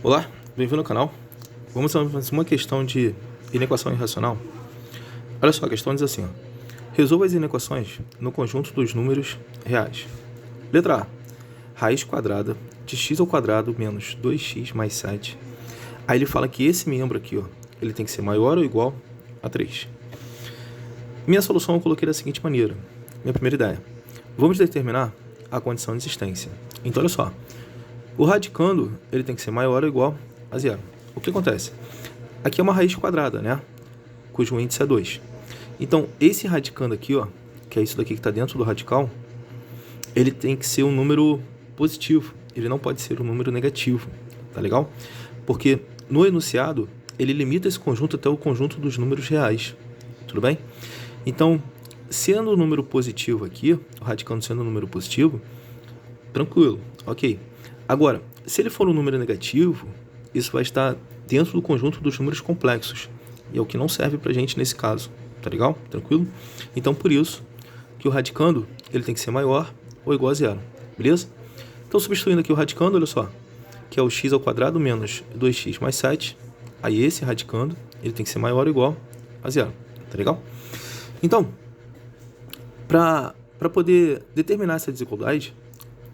Olá, bem-vindo ao canal. Vamos a mais uma questão de inequação irracional. Olha só, a questão diz assim, ó. Resolva as inequações no conjunto dos números reais. Letra A. Raiz quadrada de x ao quadrado menos 2x mais 7. Aí ele fala que esse membro aqui, ó, ele tem que ser maior ou igual a 3. Minha solução eu coloquei da seguinte maneira. Minha primeira ideia. Vamos determinar a condição de existência. Então, olha só. O radicando, ele tem que ser maior ou igual a zero. O que acontece? Aqui é uma raiz quadrada, né? Cujo índice é 2. Então, esse radicando aqui, ó, que é isso daqui que está dentro do radical, ele tem que ser um número positivo. Ele não pode ser um número negativo, tá legal? Porque no enunciado, ele limita esse conjunto até o conjunto dos números reais. Tudo bem? Então, sendo o número positivo aqui, o radicando sendo um número positivo, tranquilo, ok. Agora, se ele for um número negativo, isso vai estar dentro do conjunto dos números complexos. E é o que não serve pra gente nesse caso. Tá legal? Tranquilo? Então, por isso que o radicando ele tem que ser maior ou igual a zero. Beleza? Então, substituindo aqui o radicando, olha só, que é o x ao quadrado menos 2x mais 7. Aí esse radicando ele tem que ser maior ou igual a zero. Tá legal? Então, para poder determinar essa desigualdade,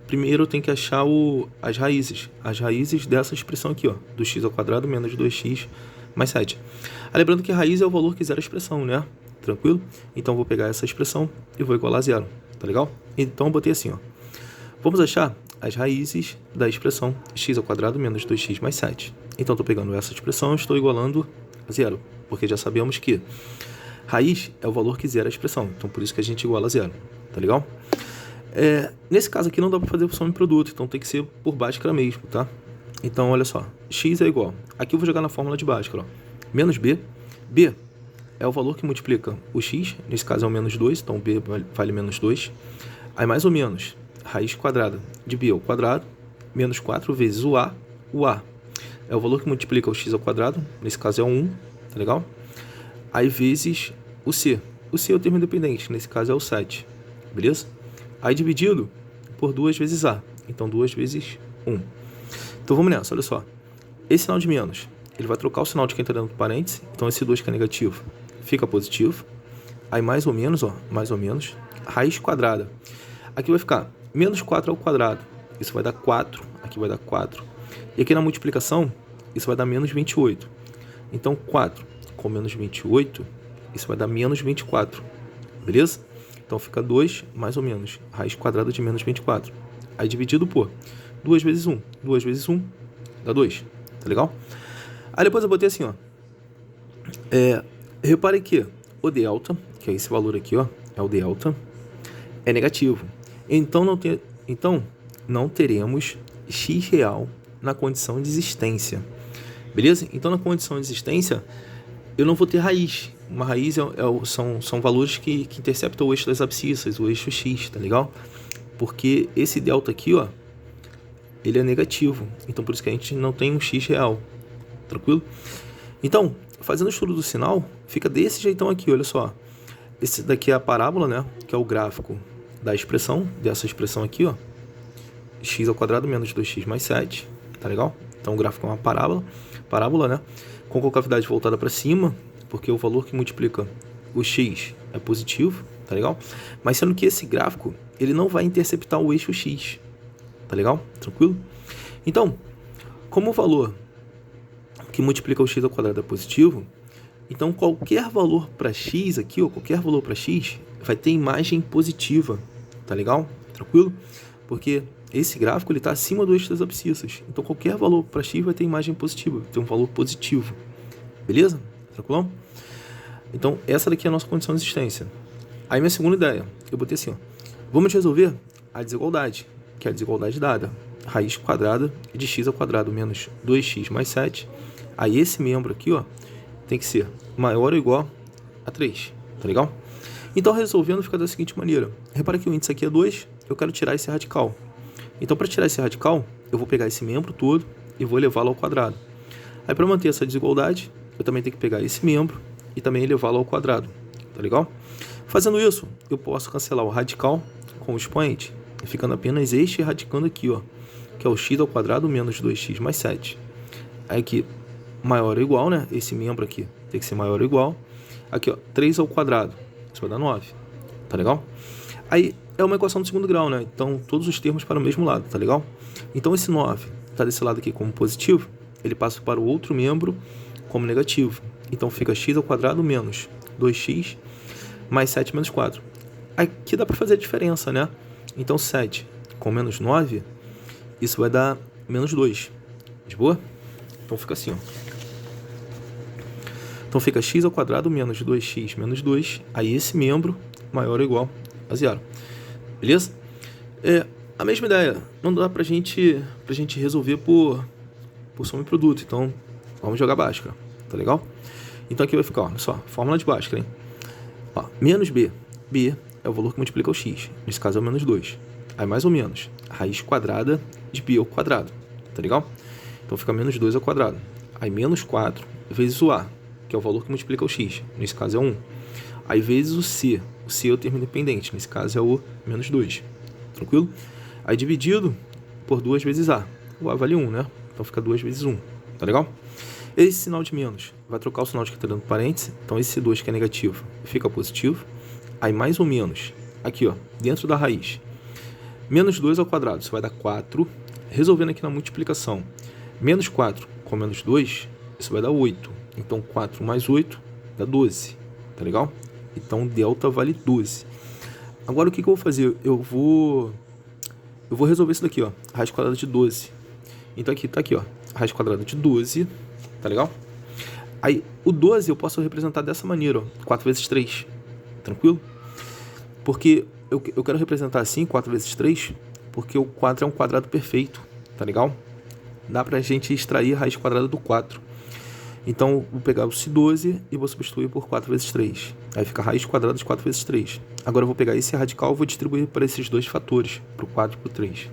primeiro eu tenho que achar as raízes dessa expressão aqui, ó, do x ao quadrado menos 2x mais 7. Lembrando que a raiz é o valor que zera a expressão, né? Tranquilo? Então eu vou pegar essa expressão e vou igualar a zero, tá legal? Então eu botei assim, ó. Vamos achar as raízes da expressão x ao quadrado menos 2x mais 7. Então estou pegando essa expressão e estou igualando a zero, porque já sabemos que raiz é o valor que zera a expressão, então por isso que a gente iguala a zero, tá legal? Nesse caso aqui não dá para fazer soma em produto, então tem que ser por Bhaskara mesmo, tá? Então, olha só, x é igual, aqui eu vou jogar na fórmula de Bhaskara, ó, menos b, b é o valor que multiplica o x, nesse caso é o menos 2, então b vale menos 2, aí mais ou menos, raiz quadrada de b ao quadrado, menos 4 vezes o a é o valor que multiplica o x ao quadrado, nesse caso é o 1, tá legal? Aí vezes o c é o termo independente, nesse caso é o 7, beleza? Aí dividido por 2 vezes a. Então, 2 vezes 1. Então, vamos nessa, olha só. Esse sinal de menos, ele vai trocar o sinal de quem está dentro do parênteses. Então, esse 2 que é negativo fica positivo. Aí, mais ou menos, ó, mais ou menos, raiz quadrada. Aqui vai ficar menos 4 ao quadrado. Isso vai dar 4. Aqui vai dar 4. E aqui na multiplicação, isso vai dar menos 28. Então, 4 com menos 28, isso vai dar menos 24. Beleza? Então, fica 2, mais ou menos, raiz quadrada de menos 24. Aí, dividido por 2 vezes 1. 2 vezes 1 dá 2. Tá legal? Aí, depois eu botei assim, ó. Repare que o delta, que é esse valor aqui, ó, é o delta, é negativo. Então, não teremos x real na condição de existência. Beleza? Então, na condição de existência, eu não vou ter raiz. Uma raiz são valores que interceptam o eixo das abscissas, o eixo x, tá legal? Porque esse delta aqui, ó, ele é negativo. Então, por isso que a gente não tem um x real. Tranquilo? Então, fazendo o estudo do sinal, fica desse jeitão aqui, olha só. Esse daqui é a parábola, né? Que é o gráfico da expressão, dessa expressão aqui, ó. X ao quadrado menos 2x mais 7, tá legal? Então, o gráfico é uma parábola, né? Com concavidade voltada para cima, porque o valor que multiplica o x é positivo, tá legal? Mas sendo que esse gráfico, ele não vai interceptar o eixo x, tá legal? Tranquilo? Então, como o valor que multiplica o x ao quadrado é positivo, então qualquer valor para x aqui, ou qualquer valor para x, vai ter imagem positiva, tá legal? Tranquilo? Porque esse gráfico ele está acima do eixo das abscissas. Então, qualquer valor para x vai ter imagem positiva, vai ter um valor positivo. Beleza? Tranquilão? Então, essa daqui é a nossa condição de existência. Aí, minha segunda ideia, eu botei assim, ó. Vamos resolver a desigualdade, que é a desigualdade dada. Raiz quadrada de x ao quadrado menos 2x mais 7. Aí, esse membro aqui, ó, tem que ser maior ou igual a 3. Tá legal? Então, resolvendo, fica da seguinte maneira. Repara que o índice aqui é 2, eu quero tirar esse radical. Então, para tirar esse radical, eu vou pegar esse membro todo e vou elevá-lo ao quadrado. Aí, para manter essa desigualdade, eu também tenho que pegar esse membro e também elevá-lo ao quadrado. Tá legal? Fazendo isso, eu posso cancelar o radical com o expoente, ficando apenas este radicando aqui, ó, que é o x ao quadrado menos 2x mais 7. Aí aqui, maior ou igual, né? Esse membro aqui tem que ser maior ou igual. Aqui, ó, 3 ao quadrado. Isso vai dar 9. Tá legal? Aí, é uma equação do segundo grau, né? Então, todos os termos para o mesmo lado, tá legal? Então, esse 9 tá desse lado aqui como positivo, ele passa para o outro membro como negativo. Então, fica x ao quadrado menos 2x mais 7 menos 4. Aqui dá para fazer a diferença, né? Então, 7 com menos 9, isso vai dar menos 2. De boa? Então, fica assim, ó. Então, fica x ao quadrado menos 2x menos 2. Aí, esse membro maior ou igual a zero. Beleza? A mesma ideia. Não dá pra gente resolver por soma e produto. Então, vamos jogar Bhaskara. Tá legal? Então, aqui vai ficar, olha só, fórmula de Bhaskara, hein? Ó, menos b. B é o valor que multiplica o x. Nesse caso é o menos 2. Aí, mais ou menos, raiz quadrada de b ao quadrado. Tá legal? Então, fica menos 2 ao quadrado. Aí, menos 4 vezes o a, que é o valor que multiplica o x. Nesse caso é 1. Aí, vezes o c. O c é o termo independente. Nesse caso é o menos 2. Tranquilo? Aí, dividido por 2 vezes a. O a vale 1, né? Então, fica 2 vezes 1. Tá legal? Esse sinal de menos vai trocar o sinal de que está dando parênteses. Então, esse 2 que é negativo fica positivo. Aí, mais ou menos, aqui, ó, dentro da raiz. Menos 2 ao quadrado, isso vai dar 4. Resolvendo aqui na multiplicação. Menos 4 com menos 2, isso vai dar 8. Então, 4 mais 8 dá 12. Tá legal? Então, delta vale 12. Agora, o que eu vou fazer? Eu vou resolver isso daqui, ó. Raiz quadrada de 12. Então, aqui, tá aqui, ó. Raiz quadrada de 12. Tá legal? Aí, o 12 eu posso representar dessa maneira, ó. 4 vezes 3. Tranquilo? Porque eu quero representar assim, 4 vezes 3, porque o 4 é um quadrado perfeito. Tá legal? Dá pra gente extrair a raiz quadrada do 4. Então, vou pegar esse 12 e vou substituir por 4 vezes 3. Aí fica a raiz quadrada de 4 vezes 3. Agora, eu vou pegar esse radical e vou distribuir para esses dois fatores, para o 4 e para o 3.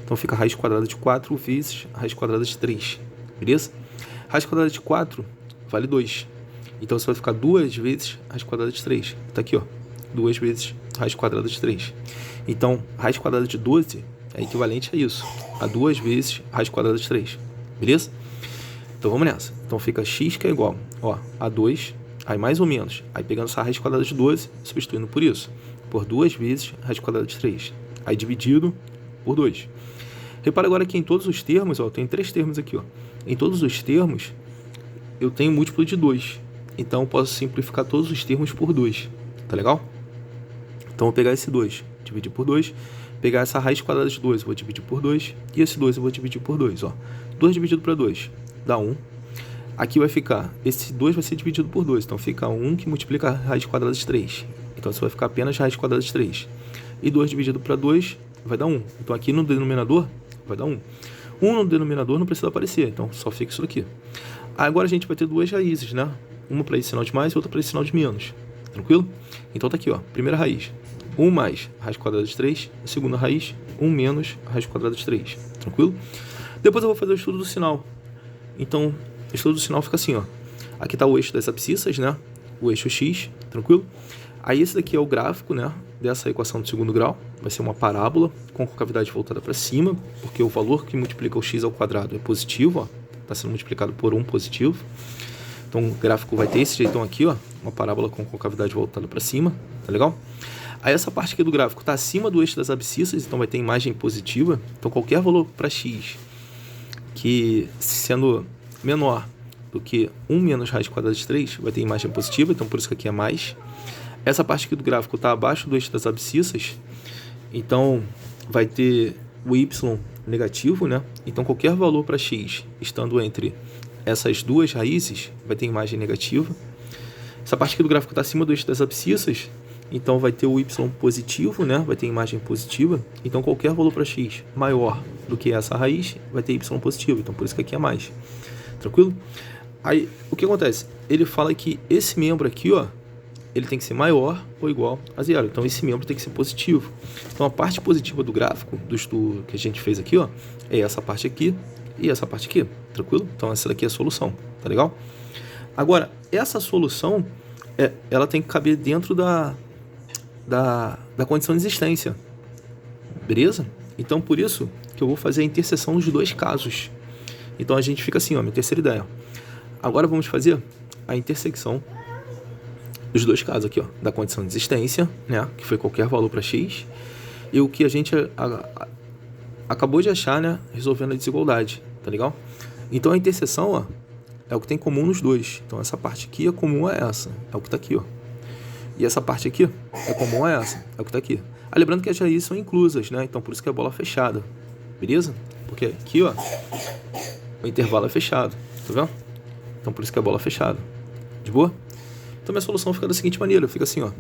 Então, fica a raiz quadrada de 4 vezes a raiz quadrada de 3. Beleza? Raiz quadrada de 4 vale 2. Então, isso vai ficar 2 vezes a raiz quadrada de 3. Está aqui, ó. 2 vezes a raiz quadrada de 3. Então, raiz quadrada de 12 é equivalente a isso. A 2 vezes a raiz quadrada de 3. Beleza? Então, vamos nessa. Então, fica x que é igual, ó, a 2, aí mais ou menos. Aí, pegando essa raiz quadrada de 12, substituindo por isso. Por 2 vezes a raiz quadrada de 3. Aí, dividido por 2. Repara agora que em todos os termos, ó, tem 3 termos aqui, ó. Em todos os termos, eu tenho múltiplo de 2. Então, eu posso simplificar todos os termos por 2. Tá legal? Então, eu vou pegar esse 2, dividir por 2. Pegar essa raiz quadrada de 2, eu vou dividir por 2. E esse 2 eu vou dividir por 2, ó. 2 dividido para 2 dá 1. Aqui vai ficar, esse 2 vai ser dividido por 2. Então, fica 1 que multiplica a raiz quadrada de 3. Então, isso vai ficar apenas raiz quadrada de 3. E 2 dividido para 2 vai dar 1. Então, aqui no denominador vai dar 1. 1 no denominador não precisa aparecer. Então, só fica isso aqui. Agora, a gente vai ter duas raízes, né? Uma para esse sinal de mais e outra para esse sinal de menos. Tranquilo? Então, tá aqui, ó. Primeira raiz. 1 mais raiz quadrada de 3. Segunda raiz, 1 menos raiz quadrada de 3. Tranquilo? Depois eu vou fazer o estudo do sinal. Então, o estudo do sinal fica assim, ó. Aqui está o eixo das abscissas, né? O eixo x, tranquilo? Aí esse daqui é o gráfico, né? Dessa equação do segundo grau. Vai ser uma parábola com concavidade voltada para cima, porque o valor que multiplica o x ao quadrado é positivo, ó. Está sendo multiplicado por 1 positivo. Então, o gráfico vai ter esse jeitão aqui, ó. Uma parábola com concavidade voltada para cima, tá legal? Aí essa parte aqui do gráfico está acima do eixo das abscissas, então vai ter imagem positiva. Então, qualquer valor para x que sendo menor do que 1 menos raiz quadrada de 3, vai ter imagem positiva, então por isso que aqui é mais. Essa parte aqui do gráfico está abaixo do eixo das abscissas, então vai ter o y negativo, né? Então qualquer valor para x estando entre essas duas raízes vai ter imagem negativa. Essa parte aqui do gráfico está acima do eixo das abscissas, então vai ter o y positivo, né? Vai ter imagem positiva. Então qualquer valor para x maior do que essa raiz vai ter y positivo. Então por isso que aqui é mais. Tranquilo? Aí o que acontece? Ele fala que esse membro aqui, ó, ele tem que ser maior ou igual a zero. Então esse membro tem que ser positivo. Então a parte positiva do gráfico, do estudo que a gente fez aqui, ó, é essa parte aqui e essa parte aqui. Tranquilo? Então essa daqui é a solução. Tá legal? Agora, essa solução, ela tem que caber dentro da condição de existência. Beleza? Então, por isso que eu vou fazer a interseção dos dois casos. Então a gente fica assim, ó, minha terceira ideia. Agora vamos fazer a intersecção dos dois casos aqui, ó, da condição de existência, né, que foi qualquer valor para x, e o que a gente acabou de achar, né, resolvendo a desigualdade, tá legal? Então a interseção, ó, é o que tem em comum nos dois. Então essa parte aqui é comum a essa, é o que tá aqui, ó. E essa parte aqui é comum a essa, é o que tá aqui. Lembrando que as raízes são inclusas, né, então por isso que é bola fechada, beleza? Porque aqui, ó, o intervalo é fechado, tá vendo? Então por isso que é bola fechada, de boa? Então minha solução fica da seguinte maneira, fica assim, ó.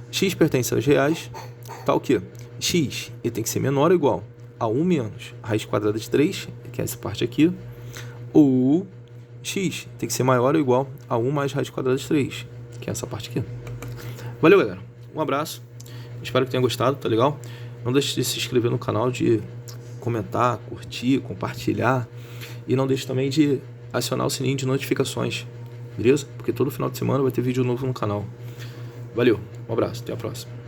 X pertence aos reais, tá o quê? X ele tem que ser menor ou igual a 1 menos a raiz quadrada de 3, que é essa parte aqui, ou x tem que ser maior ou igual a 1 mais raiz quadrada de 3, que é essa parte aqui. Valeu, galera. Um abraço. Espero que tenha gostado, tá legal? Não deixe de se inscrever no canal, de comentar, curtir, compartilhar. E não deixe também de acionar o sininho de notificações, beleza? Porque todo final de semana vai ter vídeo novo no canal. Valeu, um abraço, até a próxima.